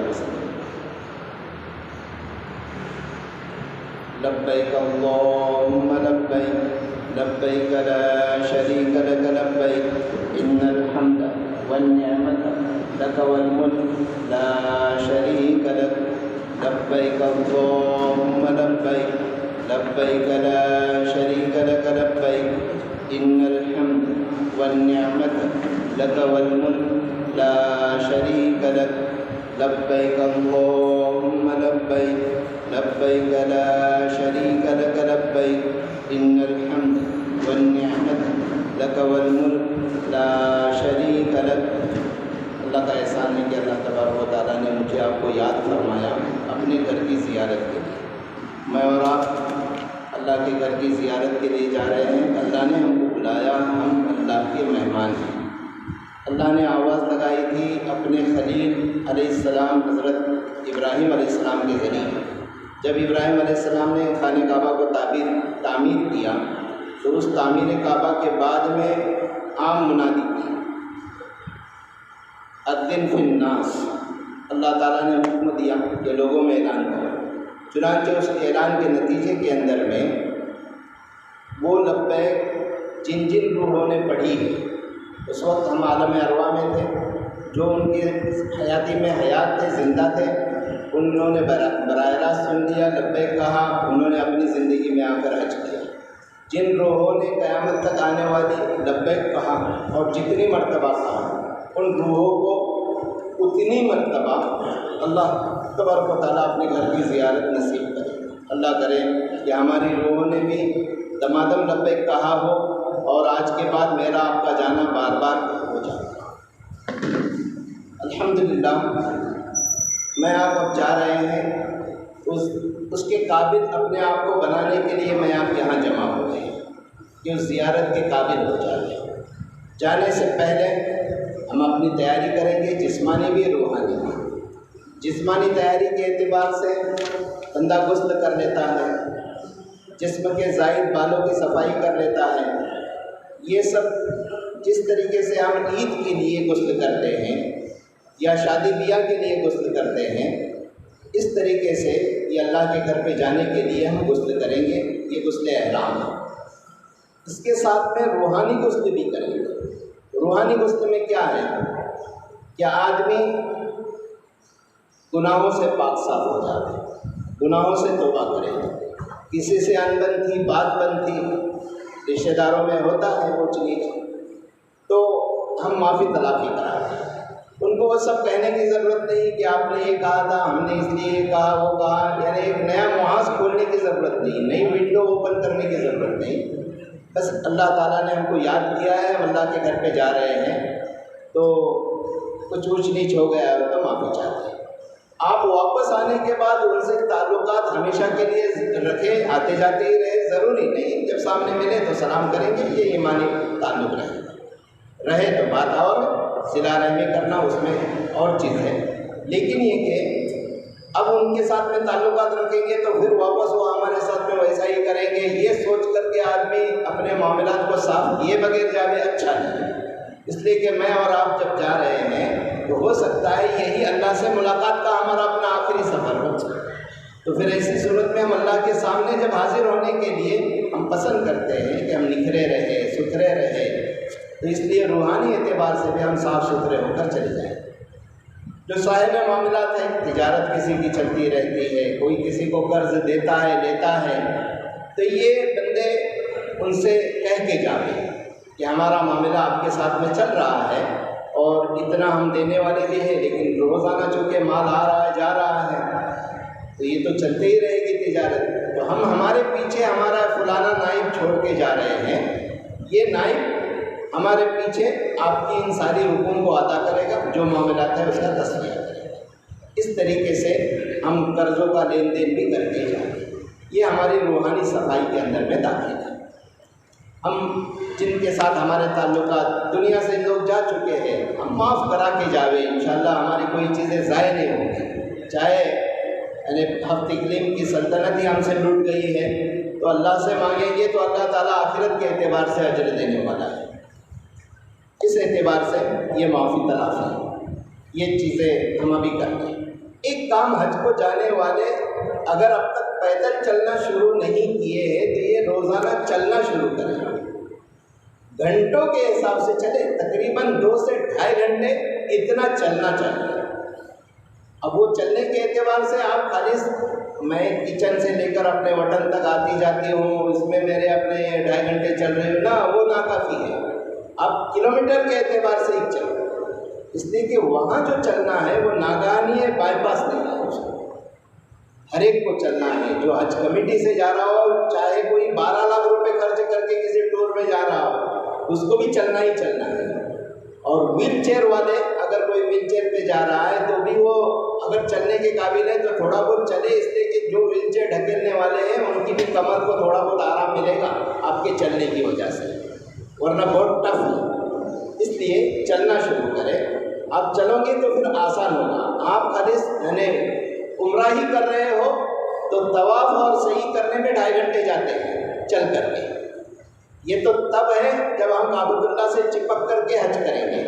وسلم۔ لبیک اللہم لبیک لبیک لا شریک لک لبیک ان الحمد والنعمت لک والملک لا شریک لک لبیک اللہم لبیک لبیک لا شریک لک لبیک ان الحمد والنعمت لک والملک لا شریک لک لبیک اللہم لبیک لبیک لا شریک لک لبیک ان الحمد والنعمت لک والملک لا شریک لک۔ اللہ کا احسان ہے کہ اللہ تبارک و تعالیٰ نے مجھے آپ کو یاد فرمایا اپنے گھر کی زیارت کے لیے۔ میں اور آپ اللہ کے گھر کی زیارت کے لیے جا رہے ہیں۔ اللہ نے ہم کو بلایا، ہم اللہ کے مہمان ہیں۔ اللہ نے آواز لگائی تھی اپنے خلیل علیہ السلام حضرت ابراہیم علیہ السلام کے ذریعے۔ جب ابراہیم علیہ السلام نے خانہ کعبہ کو تعمیر کیا تو اس تعمیر کعبہ کے بعد میں عام منادی کی، اذن فی الناس۔ اللہ تعالیٰ نے حکم دیا کہ لوگوں میں اعلان کرو۔ چنانچہ اس اعلان کے نتیجے کے اندر میں وہ لبیک جن جن روحوں نے پڑھی، اس وقت ہم عالم ارواح میں تھے، جو ان کے حیاتی میں حیات تھے، زندہ تھے، انہوں نے براہ راست سن لیا، لبیک کہا، انہوں نے اپنی زندگی میں آ کر حج کیا۔ جن روحوں نے قیامت تک آنے والی لبیک کہا اور جتنی مرتبہ کہا، ان روحوں کو اتنی مرتبہ اللہ تبارک و تعالیٰ اپنے گھر کی زیارت نصیب کرے۔ اللہ کرے کہ ہماری روحوں نے بھی دمادم لبیک کہا ہو اور آج کے بعد میرا آپ کا جانا بار بار ہو جائے۔ الحمدللہ میں آپ اب جا رہے ہیں، اس کے قابل اپنے آپ کو بنانے کے لیے میں آپ یہاں جمع ہو گئے ہیں کہ اس زیارت کے قابل ہو جائے۔ جانے سے پہلے ہم اپنی تیاری کریں گے، جسمانی بھی روحانی بھی۔ جسمانی تیاری کے اعتبار سے بندہ غسل کر لیتا ہے، جسم کے زائد بالوں کی صفائی کر لیتا ہے۔ یہ سب جس طریقے سے ہم عید کے لیے غسل کرتے ہیں یا شادی بیاہ کے لیے غسل کرتے ہیں، اس طریقے سے یہ اللہ کے گھر پہ جانے کے لیے ہم غسل کریں گے۔ یہ غسل احرام ہے۔ اس کے ساتھ میں روحانی غسل بھی کریں گے۔ روحانی غسل میں کیا ہے کہ آدمی گناہوں سے پاک صاف ہو جاتے، گناہوں سے توبہ کرے۔ کسی سے انبن تھی، بات بن تھی، رشتہ داروں میں ہوتا ہے اونچ نیچ، تو ہم معافی تلافی کراتے ہیں۔ ان کو وہ سب کہنے کی ضرورت نہیں کہ آپ نے یہ کہا تھا، ہم نے اس لیے کہا، وہ کہا، یعنی ایک نیا محاذ کھولنے کی ضرورت نہیں، نئی ونڈو اوپن کرنے کی ضرورت نہیں۔ بس اللہ تعالیٰ نے ہم کو یاد کیا ہے، ہم اللہ کے گھر پہ جا رہے ہیں، تو کچھ اونچ نیچ ہو گیا ہے تو معافی چاہتے ہیں۔ آپ واپس آنے کے بعد ان سے تعلقات ہمیشہ کے لیے رکھیں، آتے جاتے ہی رہے، ضروری نہیں جب سامنے ملے تو سلام کریں گے، یہ ایمانی تعلق رہے تو بات اور صلہ رحمی کرنا اس میں اور چیز ہے۔ لیکن یہ کہ اب ان کے ساتھ میں تعلقات رکھیں گے تو پھر واپس وہ ہمارے ساتھ میں ویسا ہی کریں گے، یہ سوچ کر کے آدمی اپنے معاملات کو صاف کیے بغیر جاوے اچھا نہیں۔ اس لیے کہ میں اور آپ جب جا رہے ہیں تو ہو سکتا ہے یہی اللہ سے ملاقات کا ہمارا اپنا آخری سفر ہو، تو پھر ایسی صورت میں ہم اللہ کے سامنے جب حاضر ہونے کے لیے ہم پسند کرتے ہیں کہ ہم نکھرے رہے، ستھرے رہے، تو اس لیے روحانی اعتبار سے بھی ہم صاف ستھرے ہو کر چلے جائیں۔ جو صاحب معاملات ہیں، تجارت کسی کی چلتی رہتی ہے، کوئی کسی کو قرض دیتا ہے لیتا ہے، تو یہ بندے ان سے کہہ کے جاویں کہ ہمارا معاملہ آپ کے ساتھ میں چل رہا ہے اور اتنا ہم دینے والے بھی ہیں، لیکن روزانہ چونکہ مال آ رہا ہے جا رہا ہے تو یہ تو چلتے ہی رہے گی تجارت، تو ہم ہمارے پیچھے ہمارا فلانا نائب چھوڑ کے جا رہے ہیں، یہ نائب ہمارے پیچھے آپ کی ان ساری حقوق کو ادا کرے گا، جو معاملات ہے اس کا تصفیہ کرے گا۔ اس طریقے سے ہم قرضوں کا لین دین بھی کرتے جائیں، یہ ہماری روحانی صفائی کے اندر میں داخل ہے۔ ہم جن کے ساتھ ہمارے تعلقات دنیا سے لوگ جا چکے ہیں، ہم معاف کرا کے جاوے، انشاءاللہ ہماری کوئی چیزیں ضائع نہیں ہوں گی۔ چاہے یعنی ہفت اقلیم کی سلطنت ہی ہم سے لوٹ گئی ہے تو اللہ سے مانگیں گے تو اللہ تعالیٰ آخرت کے اعتبار سے اجر دینے والا ہے۔ اس اعتبار سے یہ معافی تلافی ہے، یہ چیزیں ہم ابھی کر لیں۔ ایک کام حج کو جانے والے اگر اب تک پیدل چلنا شروع نہیں کیے ہیں تو یہ روزانہ چلنا شروع کریں، گھنٹوں کے حساب سے چلے، تقریباً 2 سے 2.5 گھنٹے اتنا چلنا چاہیے۔ اب وہ چلنے کے اعتبار سے آپ خالی میں کچن سے لے کر اپنے وطن تک آتی جاتی ہوں، اس میں میرے اپنے 2.5 گھنٹے چل رہے ہوں، نہ وہ ناکافی ہے۔ آپ کلومیٹر کے اعتبار سے ہی چلیں، اس لیے کہ وہاں جو چلنا ہے وہ ناگہانی ہے، بائی پاس نہیں ہے، اس کو ہر ایک کو چلنا ہے۔ جو حج کمیٹی سے جا رہا ہو، چاہے کوئی 12 لاکھ روپے خرچ کر کے کسی ٹور میں جا رہا ہو، اس کو بھی چلنا ہی چلنا ہے۔ اور ویل چیئر والے اگر کوئی ویل چیئر پہ جا رہا ہے تو بھی وہ اگر چلنے کے قابل ہے تو تھوڑا بہت چلے، اس لیے کہ جو ویل چیئر ڈھکیلنے والے ہیں ان کی بھی کمر کو تھوڑا بہت آرام ملے گا آپ کے چلنے کی وجہ سے، ورنہ بہت ٹف ہے۔ اس لیے چلنا شروع کریں۔ آپ چلو گے تو پھر آسان ہوگا۔ آپ خالص یعنی عمرہ ہی کر رہے ہو تو طواف اور صحیح کرنے میں 2.5 گھنٹے جاتے ہیں چل کر کے۔ یہ تو تب ہے جب ہم کعبۃ اللہ سے چپک کر کے حج کریں گے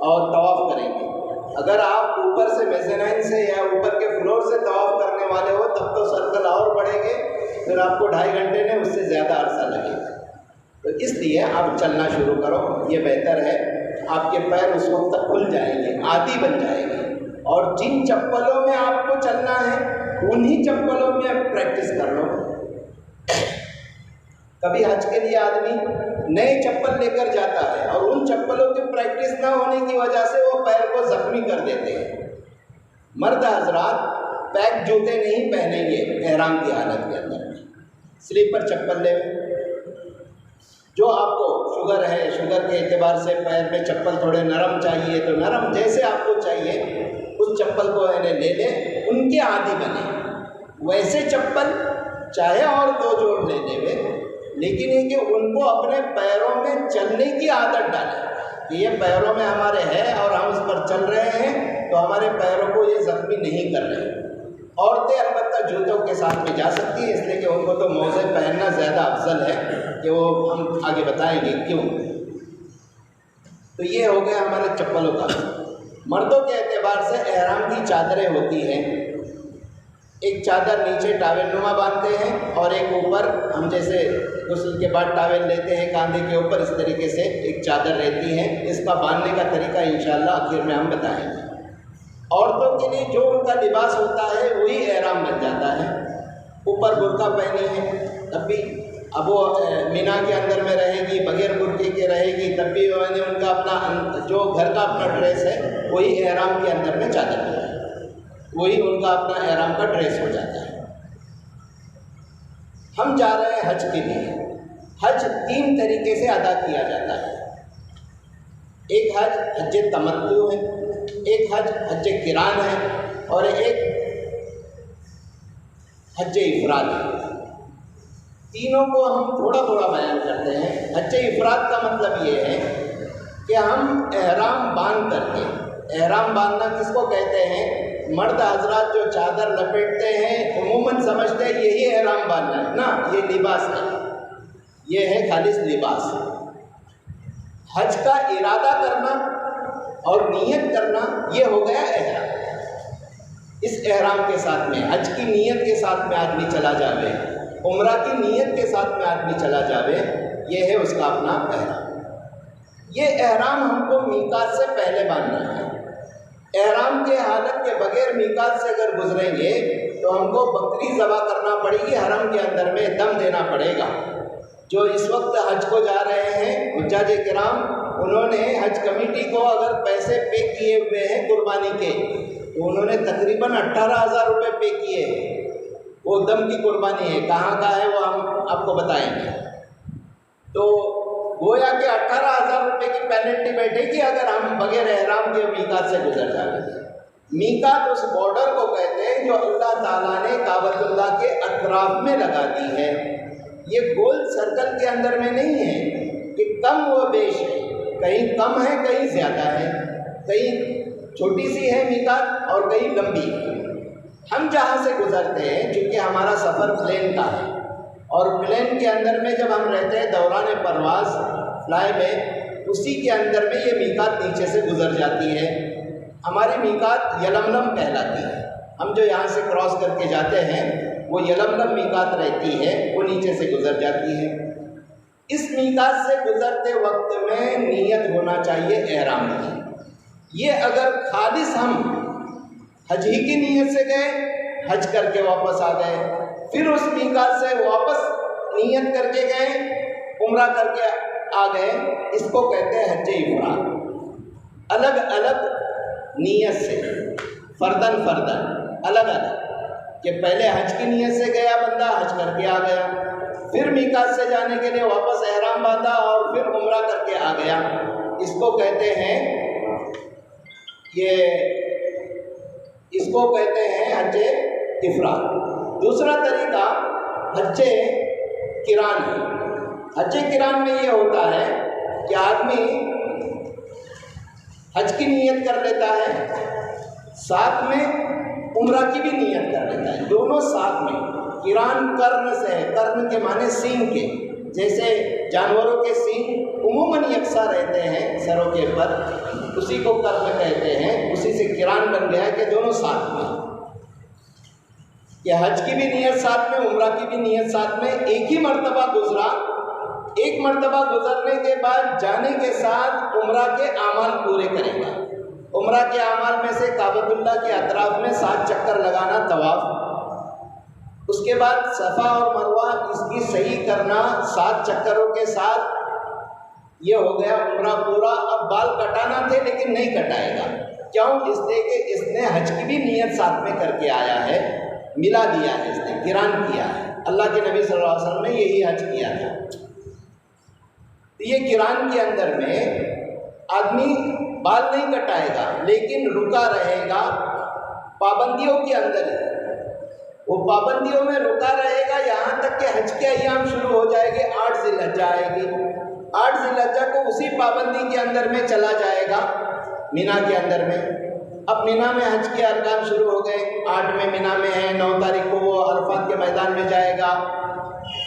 اور طواف کریں گے۔ اگر آپ اوپر سے میزنائن سے یا اوپر کے فلور سے طواف کرنے والے ہو تب تو سرکل اور بڑھیں گے، پھر آپ کو 2.5 گھنٹے نے اس سے زیادہ عرصہ لگے گا۔ تو اس لیے آپ چلنا شروع کرو، یہ بہتر ہے۔ آپ کے پیر اس وقت تک کھل جائیں گے، عادی بن جائیں گے، اور جن چپلوں میں آپ کو چلنا ہے انہی چپلوں میں آپ پریکٹس کر لو۔ کبھی حج کے لیے آدمی نئے چپل لے کر جاتا ہے اور ان چپلوں کی پریکٹس نہ ہونے کی وجہ سے وہ پیر کو زخمی کر دیتے ہیں۔ مرد حضرات پیک جوتے نہیں پہنیں گے احرام کی حالت کے اندر میں، سلیپر چپل لے۔ جو آپ کو شوگر ہے، شوگر کے اعتبار سے پیر میں چپل تھوڑے نرم چاہیے تو نرم جیسے آپ کو چاہیے اس چپل کو لے لیں، ان کے عادی بنے۔ ویسے چپل چاہے اور 2 جوڑ لے لے، لیکن یہ کہ ان کو اپنے پیروں میں چلنے کی عادت ڈالیں کہ یہ پیروں میں ہمارے ہے اور ہم اس پر چل رہے ہیں تو ہمارے پیروں کو یہ زخمی نہیں کر رہے۔ عورتیں البتہ جوتوں کے ساتھ میں جا سکتی ہیں، اس لیے کہ ان کو تو موزے پہننا زیادہ افضل ہے، کہ وہ ہم آگے بتائیں گے کیوں۔ تو یہ ہو گیا ہمارے چپلوں کا۔ مردوں کے اعتبار سے احرام کی چادریں ہوتی ہیں، ایک چادر نیچے ٹاول نما باندھتے ہیں اور ایک اوپر، ہم جیسے غسل کے بعد ٹاول لیتے ہیں کاندھے کے اوپر، اس طریقے سے ایک چادر رہتی ہے۔ اس کا باندھنے کا طریقہ انشاءاللہ آخر میں ہم بتائیں گے۔ عورتوں کے لیے جو ان کا لباس ہوتا ہے وہی احرام بن جاتا ہے۔ اوپر برقع پہنی ہے تب بھی، اب وہ مینا کے اندر میں رہے گی، بغیر برقعے کے رہے گی تب بھی ان کا اپنا جو گھر کا اپنا ڈریس ہے وہی احرام کے اندر میں چادر ہے، وہی ان کا اپنا احرام کا ڈریس ہو جاتا ہے۔ ہم جا رہے ہیں حج کے لیے۔ حج 3 طریقے سے ادا کیا جاتا ہے۔ ایک حج حج تمتع ہے، ایک حج حج قران ہے، اور ایک حج افراد ہے۔ تینوں کو ہم تھوڑا تھوڑا بیان کرتے ہیں۔ حج افراد کا مطلب یہ ہے کہ ہم احرام باندھ کر کے، احرام باندھنا کس کو کہتے ہیں؟ مرد حضرات جو چادر لپیٹتے ہیں عموماً سمجھتے ہیں یہی احرام باندھنا ہے، نا، یہ لباس ہے، یہ ہے خالص لباس۔ حج کا ارادہ کرنا اور نیت کرنا یہ ہو گیا احرام۔ اس احرام کے ساتھ میں، حج کی نیت کے ساتھ میں آدمی چلا جاوے، عمرہ کی نیت کے ساتھ میں آدمی چلا جاوے، یہ ہے اس کا اپنا احرام۔ یہ احرام ہم کو میقات سے پہلے باندھنا ہے۔ احرام کے حالت کے بغیر میقات سے اگر گزریں گے تو ہم کو بکری ذبح کرنا پڑے گی، حرم کے اندر میں دم دینا پڑے گا۔ جو اس وقت حج کو جا رہے ہیں حجاج کرام، انہوں نے حج کمیٹی کو اگر پیسے پے کیے ہوئے ہیں قربانی کے تو انہوں نے تقریباً 18,000 روپے پے کیے ہیں۔ وہ دم کی قربانی ہے، کہاں کا ہے وہ ہم آپ کو بتائیں گے۔ تو گویا کہ 18,000 روپے کی پینلٹی بیٹھے گی اگر ہم بغیر احرام کے میقات سے گزر جائیں۔ میقات اس بارڈر کو کہتے ہیں جو اللہ تعالیٰ نے کعبۃ اللہ کے اطراف میں لگا دی ہے۔ یہ گول سرکل کے اندر میں نہیں ہے کہ کم و بیش ہے، کہیں کم ہے کہیں زیادہ ہے، کہیں چھوٹی سی ہے میقات اور کہیں لمبی ہے۔ ہم جہاں سے گزرتے ہیں چونکہ ہمارا سفر پلین کا ہے، اور پلین کے اندر میں جب ہم رہتے ہیں دوران پرواز فلائی میں، اسی کے اندر میں یہ میقات نیچے سے گزر جاتی ہے۔ ہماری میقات یلملم کہلاتی ہے۔ ہم جو یہاں سے کراس کر کے جاتے ہیں وہ یلملم میقات رہتی ہے، وہ نیچے سے گزر جاتی ہے۔ اس میقات سے گزرتے وقت میں نیت ہونا چاہیے احرام کی۔ یہ اگر خالص ہم حج ہی کی نیت سے گئے، حج کر کے واپس آ گئے، پھر اس میقات سے واپس نیت کر کے گئے، عمرہ کر کے آ گئے، اس کو کہتے ہیں حج افراد۔ الگ الگ نیت سے، فردن فردن، الگ الگ، کہ پہلے حج کی نیت سے گیا بندہ، حج کر کے آ گیا، پھر میقات سے جانے کے لیے واپس احرام باندھا اور پھر عمرہ کر کے آ گیا، اس کو کہتے ہیں حج افراد۔ دوسرا طریقہ حج قران ہے۔ حج قران میں یہ ہوتا ہے کہ آدمی حج کی نیت کر لیتا ہے، ساتھ میں عمرہ کی بھی نیت کر لیتا ہے، دونوں ساتھ میں۔ قران کرن سے ہے، کرن کے معنی سینگ کے، جیسے جانوروں کے سینگ عموماً یکساں رہتے ہیں سروں کے اوپر، اسی کو کرن کہتے ہیں، اسی سے قران بن گیا ہے کہ دونوں ساتھ میں، کہ حج کی بھی نیت ساتھ میں، عمرہ کی بھی نیت ساتھ میں۔ ایک ہی مرتبہ گزرا، ایک مرتبہ گزرنے کے بعد جانے کے ساتھ عمرہ کے اعمال پورے کرے گا۔ عمرہ کے اعمال میں سے کعبۃ اللہ کے اطراف میں 7 چکر لگانا طواف، اس کے بعد صفا اور مروہ اس کی صحیح کرنا 7 چکروں کے ساتھ، یہ ہو گیا عمرہ پورا۔ اب بال کٹانا تھے لیکن نہیں کٹائے گا، کیوں؟ اس لیے کہ اس نے حج کی بھی نیت ساتھ میں کر کے آیا ہے، ملا دیا ہے، اس نے قران کیا ہے۔ اللہ کے نبی صلی اللہ علیہ وسلم نے یہی حج کیا تھا۔ یہ قران کے اندر میں آدمی بال نہیں کٹائے گا لیکن رکا رہے گا پابندیوں کے اندر ہی، وہ پابندیوں میں رکا رہے گا یہاں تک کہ حج کے ایام شروع ہو جائے گے، 8 ذی الحجہ آئے گی، 8 ذی الحجہ کو اسی پابندی کے اندر میں چلا جائے گا مینا کے اندر میں۔ اب مینا میں حج کے ارکان شروع ہو گئے، 8 میں مینا میں ہے، 9 تاریخ کو وہ عرفات کے میدان میں جائے گا،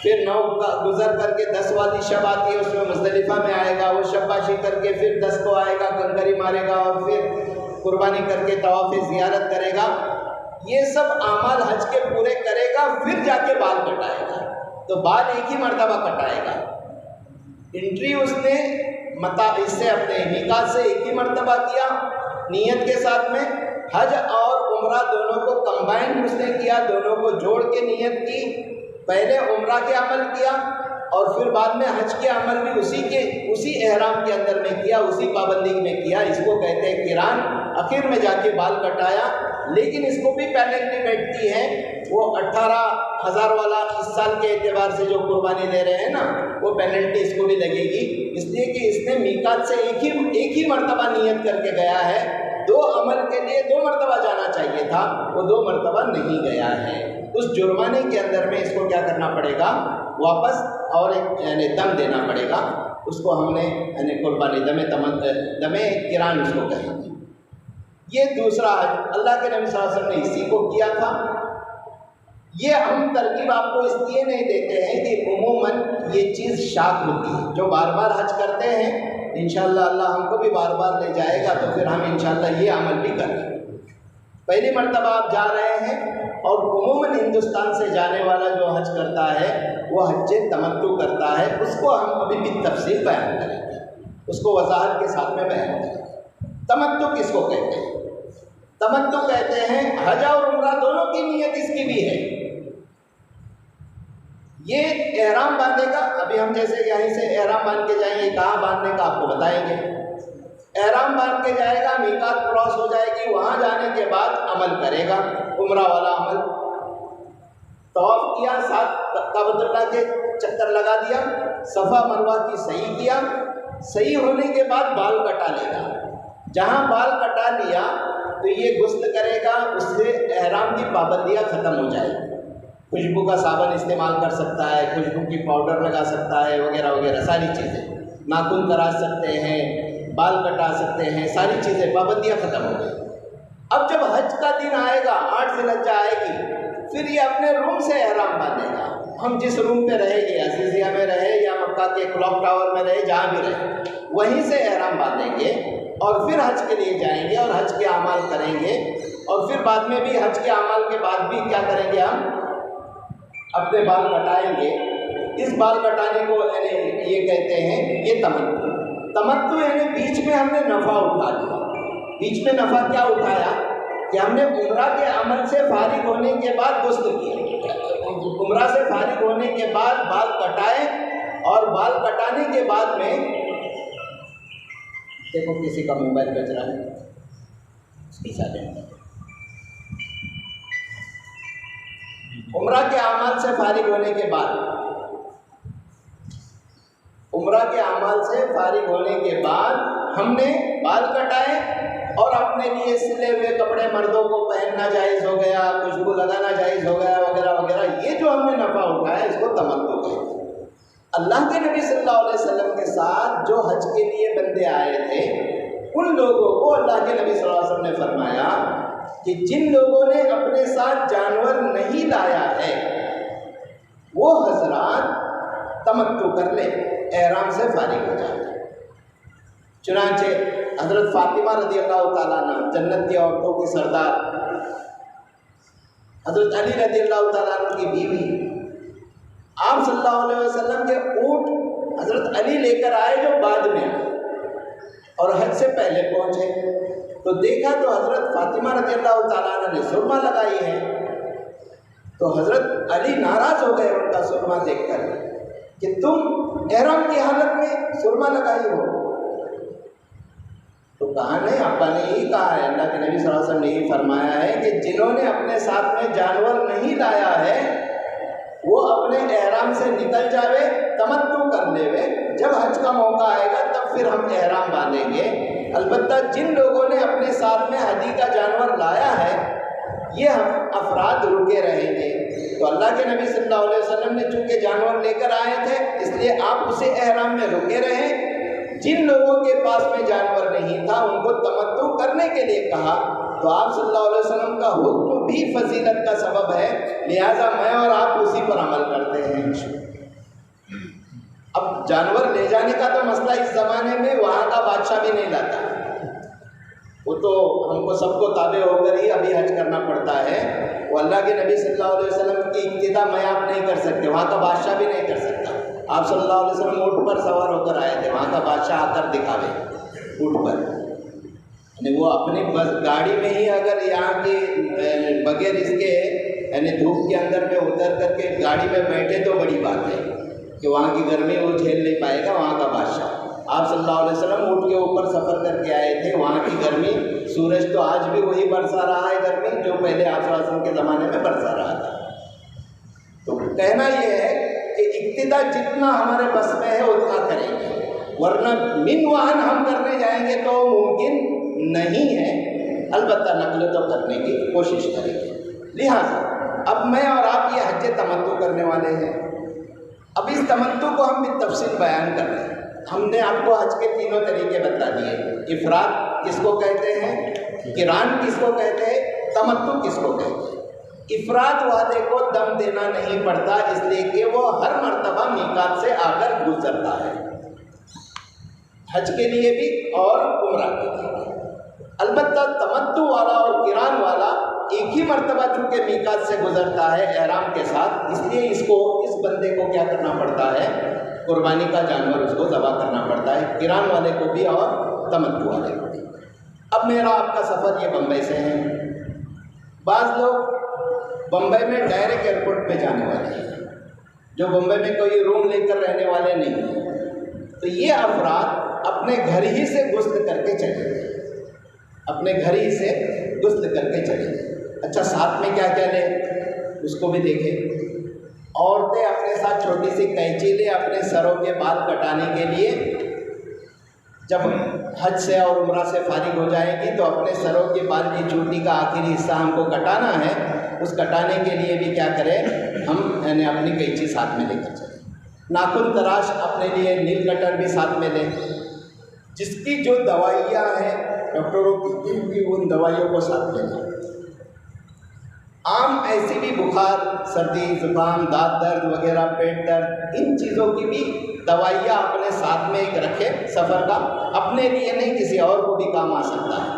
پھر 9 کا گزر کر کے 10 والی شب آتی ہے، اس میں مزدلفہ میں آئے گا، وہ شب باشی کر کے پھر 10 کو آئے گا، کنکری مارے گا اور پھر قربانی کر کے طواف زیارت کرے گا۔ یہ سب اعمال حج کے پورے کرے گا، پھر جا کے بال کٹائے گا۔ تو بال ایک ہی مرتبہ کٹائے گا، انٹری اس نے اس سے اپنے میقات سے ایک ہی مرتبہ کیا نیت کے ساتھ میں، حج اور عمرہ دونوں کو کمبائن اس نے کیا، دونوں کو جوڑ کے نیت کی، پہلے عمرہ کے عمل کیا اور پھر بعد میں حج کے عمل بھی اسی احرام کے اندر میں کیا، اسی پابندی میں کیا، اس کو کہتے ہیں قران۔ آخر میں جا کے بال کٹایا، لیکن اس کو بھی پینلٹی بیٹھتی ہے، وہ 18,000 والا اس سال کے اعتبار سے جو قربانی دے رہے ہیں نا، وہ پینلٹی اس کو بھی لگے گی، اس لیے کہ اس نے میقات سے ایک ہی مرتبہ نیت کر کے گیا ہے، 2 عمل کے لیے 2 مرتبہ جانا چاہیے تھا، وہ 2 مرتبہ نہیں گیا ہے۔ اس جرمانے کے اندر میں اس کو کیا کرنا پڑے گا؟ واپس اور ایک دم دینا پڑے گا، اس کو ہم نے قربانی دم قران اس کو کہیں گے۔ یہ دوسرا حج اللہ کے نبی صلی اللہ علیہ وسلم نے اسی کو کیا تھا۔ یہ ہم ترکیب آپ کو اس لیے نہیں دیتے ہیں کہ عموماً یہ چیز شاذ ہوتی ہے، جو بار بار حج کرتے ہیں انشاءاللہ اللہ ہم کو بھی بار بار لے جائے گا، تو پھر ہم انشاءاللہ یہ عمل بھی کریں گے۔ پہلی مرتبہ آپ جا رہے ہیں اور عموماً ہندوستان سے جانے والا جو حج کرتا ہے وہ حج تمتع کرتا ہے، اس کو ہم ابھی بھی تفصیل بیان کریں گے، اس کو وضاحت کے ساتھ میں بیان کریں گے۔ تمتع کس کو کہتے ہیں؟ تمتع کہتے ہیں حج اور عمرہ دونوں کی نیت اس کی بھی ہے۔ یہ احرام باندھے گا، ابھی ہم جیسے یہیں سے احرام باندھ کے جائیں گے، کہاں باندھنے کا آپ کو بتائیں گے۔ احرام باندھ کے جائے گا، میقات کراس ہو جائے گی، وہاں جانے کے بعد عمل کرے گا، عمرہ والا عمل، طواف کیا، 7 کعبۃ اللہ کے چکر لگا دیا، صفا مروہ کی صحیح کیا، صحیح ہونے کے بعد بال کٹا لے گا۔ جہاں بال کٹا لیا تو یہ غسل کرے گا، اس سے احرام کی پابندیاں ختم ہو جائیں گی۔ خوشبو کا صابن استعمال کر سکتا ہے، خوشبو کی پاؤڈر لگا سکتا ہے، وغیرہ وغیرہ ساری چیزیں، ناخن تراش سکتے ہیں، بال کٹا سکتے ہیں، ساری چیزیں، پابندیاں ختم ہو گئی۔ اب جب حج کا دن آئے گا، 8 ذی الحجہ آئے گی، پھر یہ اپنے روم سے احرام باندھے گا۔ ہم جس روم پہ رہے گے، عزیزیہ میں رہے یا مکہ کے کلاک ٹاور میں رہے، جہاں بھی رہے، وہیں سے احرام باندھیں گے اور پھر حج کے لیے جائیں گے اور حج کے اعمال کریں گے اور پھر بعد میں بھی حج کے اعمال کے بعد بھی کیا کریں گے؟ ہم اپنے بال کٹائیں گے۔ اس بال کٹانے کو یعنی یہ کہتے ہیں یہ تمتع۔ تمتع یعنی بیچ میں ہم نے نفع اٹھا لیا۔ بیچ میں نفع کیا اٹھایا کہ ہم نے عمرہ کے عمل سے فارغ ہونے کے بعد غسل کیا، عمرہ سے فارغ ہونے کے بعد بال کٹائے، اور بال کٹانے کے بعد میں دیکھو کسی کا موبائل بج رہا ہے، اس کی سائلنٹ۔ عمرہ کے اعمال سے فارغ ہونے کے بعد، عمرہ کے اعمال سے فارغ ہونے کے بعد ہم نے بال کٹائے اور اپنے لیے سلے ہوئے کپڑے مردوں کو پہننا جائز ہو گیا، خوشبو لگانا جائز ہو گیا وغیرہ وغیرہ، یہ جو ہم نے نفع اٹھایا اس کو تمتع کہتے ہیں۔ اللہ کے نبی صلی اللہ علیہ وسلم کے ساتھ جو حج کے لیے بندے آئے تھے ان لوگوں کو اللہ کے نبی صلی اللہ علیہ وسلم نے فرمایا کہ جن لوگوں نے اپنے ساتھ جانور نہیں لایا ہے وہ حضرات تمتع کر لیں، احرام سے فارغ ہو جائیں۔ چنانچہ حضرت فاطمہ رضی اللہ تعالیٰ عنہ جنت کی عورتوں کی سردار، حضرت علی رضی اللہ تعالیٰ عنہ کی بیوی، آپ صلی اللہ علیہ وسلم کے اونٹ حضرت علی لے کر آئے جو بعد میں آئے اور حج سے پہلے پہنچے، تو دیکھا تو حضرت فاطمہ رضی اللہ تعالیٰ عنہ نے سرما لگائی ہے، تو حضرت علی ناراض ہو گئے ان کا سرما دیکھ کر کہ تم احرام کی حالت میں سرما لگائی ہو۔ تو کہا نہیں، ابا نے یہی کہا ہے، اللہ کے نبی صلی اللہ علیہ وسلم نے یہی فرمایا ہے کہ جنہوں نے اپنے ساتھ میں جانور نہیں لایا ہے وہ اپنے احرام سے نکل جاوے، تمتع کر لے، جب حج کا موقع آئے گا تب پھر ہم احرام باندھیں گے۔ البتہ جن لوگوں نے اپنے ساتھ میں ہدی کا جانور لایا ہے یہ افراد رکے رہیں گے۔ تو اللہ کے نبی صلی اللہ علیہ وسلم نے چونکہ جانور لے کر آئے تھے اس لیے آپ اسے احرام میں رکے رہیں۔ جن لوگوں کے پاس میں جانور نہیں تھا ان کو تمتع کرنے کے لیے کہا، تو آپ صلی اللہ علیہ وسلم کا حکم بھی فضیلت کا سبب ہے، لہٰذا میں اور آپ اسی پر عمل کرتے ہیں۔ اب جانور لے جانے کا تو مسئلہ اس زمانے میں وہاں کا بادشاہ بھی نہیں لاتا، وہ تو ہم کو سب کو تابع ہو کر ہی ابھی حج کرنا پڑتا ہے۔ وہ اللہ کے نبی صلی اللہ علیہ وسلم کی ابتدا میں آپ نہیں کر سکتے، وہاں کا بادشاہ بھی نہیں کر سکتا۔ آپ صلی اللہ علیہ وسلم اونٹ پر سوار ہو کر آئے تھے، وہاں کا بادشاہ آ کر دکھاوے اونٹ پر، یعنی وہ اپنی بس گاڑی میں ہی اگر یہاں کی بغیر اس کے یعنی دھوپ کے اندر میں اتر کر کے گاڑی میں بیٹھے تو بڑی بات ہے کہ وہاں کی گرمی وہ جھیل نہیں پائے گا وہاں کا بادشاہ۔ آپ صلی اللہ علیہ وسلم اونٹ کے اوپر سفر کر کے آئے تھے، وہاں کی گرمی، سورج تو آج بھی وہی برسا رہا ہے گرمی جو پہلے آپ صلی اللہ علیہ وسلم کے زمانے میں برسا رہا تھا۔ تو کہنا یہ ہے کہ ابتدا جتنا ہمارے بس میں ہے اتنا کریں گے، ورنہ من وہن ہم کرنے جائیں گے تو ممکن نہیں ہے، البتہ نقل تو کرنے کی کوشش کریں گے۔ لہٰذا اب میں اور آپ یہ حج تمتع کرنے والے ہیں۔ اب اس تمتع کو ہم بھی تفصیل بیان کر رہے ہیں۔ ہم نے آپ کو حج کے تینوں طریقے بتا دیے، افراد کس کو کہتے ہیں، قران کس کو کہتے ہیں، تمتع کس کو کہتے ہیں۔ افراد والے کو دم دینا نہیں پڑتا اس لیے کہ وہ ہر مرتبہ میقات سے آ کر گزرتا ہے، حج کے لیے بھی اور عمرہ کے لیے بھی۔ البتہ تمتع والا اور قران والا ایک ہی مرتبہ چونکہ میقات سے گزرتا ہے احرام کے ساتھ، اس لیے اس بندے کو کیا کرنا پڑتا ہے، قربانی کا جانور اس کو ذبح کرنا پڑتا ہے، قران والے کو بھی اور تمتع والے کو بھی۔ اب میرا آپ کا سفر یہ بمبئی سے ہے، بعض لوگ بمبئی میں ڈائریکٹ ایئرپورٹ پہ جانے والے ہیں جو بمبئی میں کوئی روم لے کر رہنے والے نہیں ہیں، تو یہ افراد اپنے گھر ہی سے غسل کر کے چلیں گے، اپنے گھر ہی سے غسل کر کے چلیں گے۔ اچھا ساتھ میں کیا کیا لیں اس کو بھی دیکھیں۔ عورتیں اپنے ساتھ چھوٹی سی قینچی لیں اپنے سروں کے بال کٹانے کے لیے، جب حج سے اور عمرہ سے فارغ ہو جائیں گی تو اپنے سروں کے بال کی چوٹی کا آخری حصہ ہم کو کٹانا ہے، اس کٹانے کے لیے بھی کیا کریں ہم یعنی اپنی قینچی ساتھ میں لے کر چلیں۔ ناخن تراش اپنے لیے نیل کٹر بھی ساتھ میں لیں، جس کی جو دوائیاں ہیں ڈاکٹروں کی ان دوائیوں کو ساتھ میں لیں۔ عام ایسی بھی بخار، سردی، زکام، دانت درد وغیرہ، پیٹ درد، ان چیزوں کی بھی دوائیاں اپنے ساتھ میں ایک رکھیں، سفر کا اپنے لیے نہیں کسی اور کو بھی کام آ سکتا ہے۔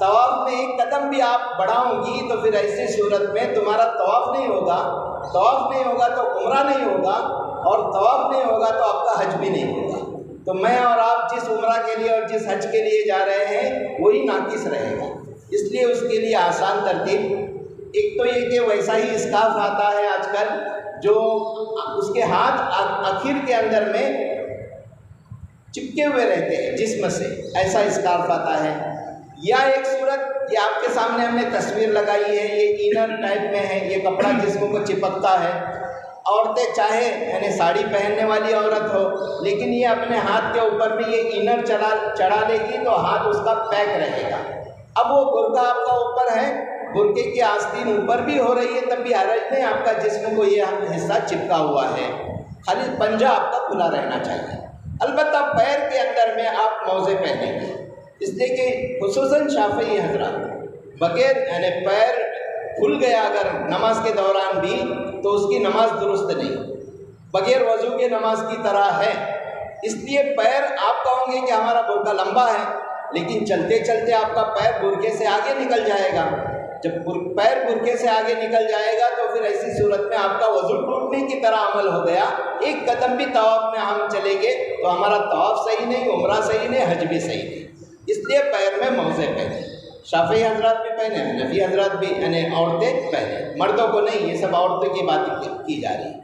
طواف میں ایک قدم بھی آپ بڑھاؤں گی تو پھر ایسی صورت میں تمہارا طواف نہیں ہوگا، طواف نہیں ہوگا تو عمرہ نہیں ہوگا، اور طواف نہیں ہوگا تو آپ کا حج بھی نہیں ہوگا۔ تو میں اور آپ جس عمرہ کے لیے اور جس حج کے لیے جا رہے ہیں وہی ناقص رہے گا۔ اس لیے اس کے لیے آسان ترتیب ایک تو یہ کہ ویسا ہی اسکارف آتا ہے آج کل جو اس کے ہاتھ آخر کے اندر میں چپکے ہوئے رہتے ہیں جسم سے، ایسا اسکارف آتا ہے۔ یا ایک صورت، یہ آپ کے سامنے ہم نے تصویر لگائی ہے، یہ انر ٹائپ میں ہے، یہ کپڑا جسم کو چپکتا ہے۔ عورتیں چاہے یعنی ساڑی پہننے والی عورت ہو لیکن یہ اپنے ہاتھ کے اوپر بھی یہ انر چڑھا لے گی تو ہاتھ اس کا پیک رہے گا۔ اب وہ برقع آپ کا اوپر ہے، برقعے کی آستین اوپر بھی ہو رہی ہے تب بھی حرج نہیں، آپ کا جسم کو یہ حصہ چپکا ہوا ہے، خالی پنجہ آپ کا کھلا رہنا چاہیے۔ البتہ پیر کے اندر میں آپ موزے پہنیں گے، اس لیے کہ خصوصاً شافعی حضرات بغیر یعنی پیر کھل گیا اگر نماز کے دوران بھی تو اس کی نماز درست نہیں، بغیر وضو کے نماز کی طرح ہے۔ اس لیے پیر آپ کہوں گے کہ ہمارا برقع لمبا ہے لیکن چلتے چلتے آپ کا پیر برقعے سے آگے نکل جائے گا۔ جب پیر برقعے سے آگے نکل جائے گا تو پھر ایسی صورت میں آپ کا وضو ٹوٹنے کی طرح عمل ہو گیا۔ ایک قدم بھی طواف میں ہم چلیں گے تو ہمارا طواف صحیح نہیں، عمرہ صحیح نہیں، حج بھی صحیح نہیں۔ اس لیے پیر میں موزے پہنے، شافعی حضرات بھی پہنے، حنفی حضرات بھی یعنی عورتیں پہنے، مردوں کو نہیں، یہ سب عورتوں کی بات کی جا رہی ہے۔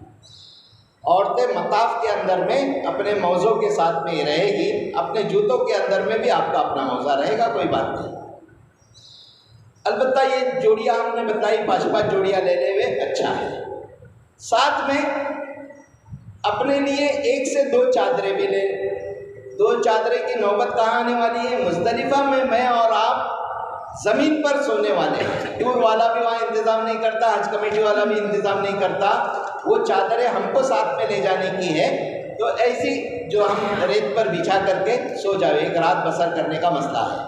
عورتیں مطاف کے اندر میں اپنے موزوں کے ساتھ میں رہے گی، اپنے جوتوں کے اندر میں بھی آپ کا اپنا موزہ رہے گا، کوئی بات نہیں۔ البتہ یہ جوڑیاں ہم نے بتائی 5 جوڑیاں لے لے ہوئے اچھا ہے۔ ساتھ میں اپنے لیے 1 سے 2 چادریں بھی لیں۔ 2 چادریں کی نوبت کہاں آنے والی ہے؟ مزدلفہ میں اور آپ زمین پر سونے والے ہیں، ٹور والا بھی وہاں انتظام نہیں کرتا، حج کمیٹی والا بھی انتظام نہیں کرتا، وہ چادریں ہم کو ساتھ میں لے جانے کی ہے۔ تو ایسی جو ہم ریت پر بچھا کر کے سو جاؤ، ایک رات بسر کرنے کا مسئلہ ہے،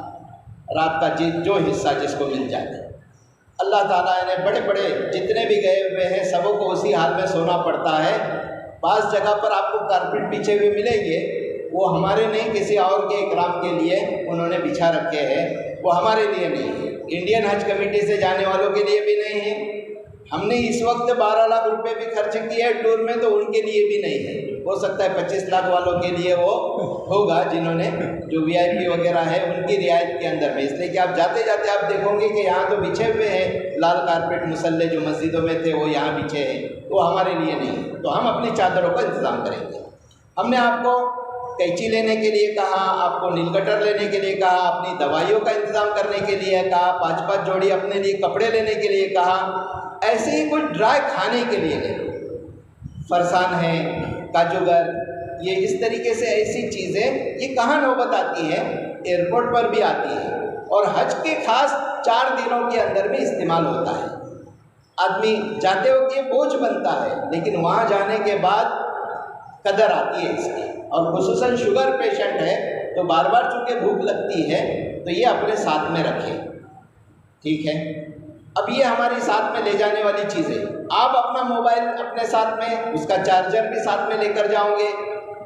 رات کا جو حصہ جس کو مل جائے۔ اللہ تعالیٰ نے بڑے بڑے جتنے بھی گئے ہوئے ہیں سبوں کو اسی حال میں سونا پڑتا ہے۔ بعض جگہ پر آپ کو کارپیٹ بچھے ہوئے ملیں گے، وہ ہمارے نہیں، کسی اور کے اکرام کے لیے انہوں نے بچھا رکھے ہیں، وہ ہمارے لیے نہیں ہے، انڈین حج کمیٹی سے جانے والوں کے لیے بھی نہیں ہے۔ ہم نے اس وقت 12 لاکھ روپے بھی خرچ کیے ہیں ٹور میں تو ان کے لیے بھی نہیں ہے، ہو سکتا ہے 25 لاکھ والوں کے لیے وہ ہوگا جنہوں نے جو VIP وغیرہ ہے ان کی رعایت کے اندر میں، اس لیے کہ آپ جاتے جاتے آپ دیکھو گے کہ یہاں تو بچھے ہوئے ہیں لال کارپیٹ، مسلح جو مسجدوں میں تھے وہ یہاں بچھے ہیں، وہ ہمارے لیے نہیں، تو ہم اپنی چادروں کا انتظام کریں گے۔ ہم نے آپ کو قینچی لینے کے لیے کہا، آپ کو نیل کٹر لینے کے لیے کہا، اپنی دوائیوں کا انتظام کرنے کے لیے کہا، 5 جوڑی اپنے لیے کپڑے لینے کے لیے کہا، ایسے ہی کچھ ڈرائی کھانے کے لیے لے، فرسان ہے، کاجو گر، یہ اس طریقے سے ایسی چیزیں یہ کہاں نوبت آتی ہے؟ ایئرپورٹ پر بھی آتی ہے، اور حج کے خاص 4 دنوں کے اندر میں استعمال ہوتا ہے۔ آدمی جاتے وقت یہ بوجھ بنتا ہے لیکن وہاں جانے کے بعد قدر آتی ہے اس کی، اور خصوصاً شوگر پیشنٹ ہے تو بار بار چونکہ بھوک لگتی ہے تو یہ اپنے ساتھ میں رکھے، ٹھیک ہے۔ اب یہ ہماری ساتھ میں لے جانے والی چیزیں، آپ اپنا موبائل اپنے ساتھ میں، اس کا چارجر بھی ساتھ میں لے کر جاؤ گے۔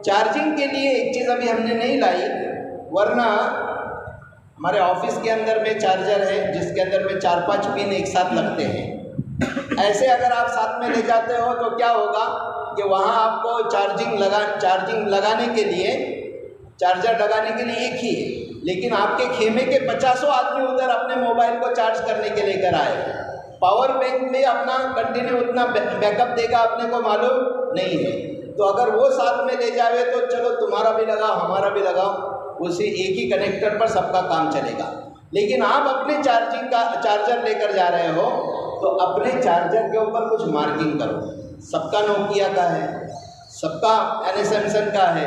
چارجنگ کے لیے ایک چیز ابھی ہم نے نہیں لائی، ورنہ ہمارے آفس کے اندر میں چارجر ہے جس کے اندر میں 4-5 پن ایک ساتھ لگتے ہیں، ایسے اگر آپ ساتھ میں لے جاتے ہو تو کیا ہوگا کہ وہاں آپ کو چارجنگ لگانے کے لیے، چارجر لگانے کے لیے ایک ہی ہے، لیکن آپ کے خیمے کے 50 آدمی ادھر اپنے موبائل کو چارج کرنے کے لے کر آئے، پاور بینک میں اپنا کنٹینیو اتنا بیک اپ دے گا اپنے کو معلوم نہیں ہے، تو اگر وہ ساتھ میں لے جاوے تو چلو تمہارا بھی لگاؤ ہمارا بھی لگاؤ، اسی ایک ہی کنیکٹر پر سب کا کام چلے گا۔ لیکن آپ اپنے چارجر لے کر جا رہے ہو تو اپنے چارجر کے اوپر کچھ مارکنگ کرو، سب کا نوکیا کا ہے، سب کا یعنی سیمسنگ کا ہے،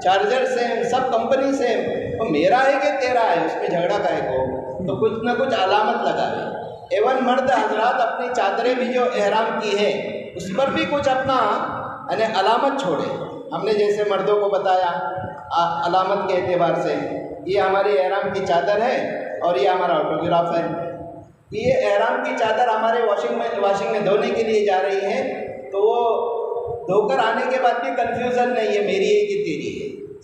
چارجر سیم، سب کمپنی سیم، تو میرا ہے کہ تیرا ہے، اس میں جھگڑا کا ہے کو، تو کچھ نہ کچھ علامت لگا دے۔ ایون مرد حضرات اپنی چادریں بھی جو احرام کی ہے اس پر بھی کچھ اپنا یعنی علامت چھوڑے۔ ہم نے جیسے مردوں کو بتایا علامت کے اعتبار سے، یہ ہماری احرام کی چادر ہے اور یہ ہمارا آٹوگراف ہے، یہ احرام کی چادر ہمارے واشنگ میں دھونے کے لیے جا رہی ہے، تو وہ دھو کر آنے کے بعد بھی کنفیوژن نہیں ہے میری ہے کہ تیری ہے،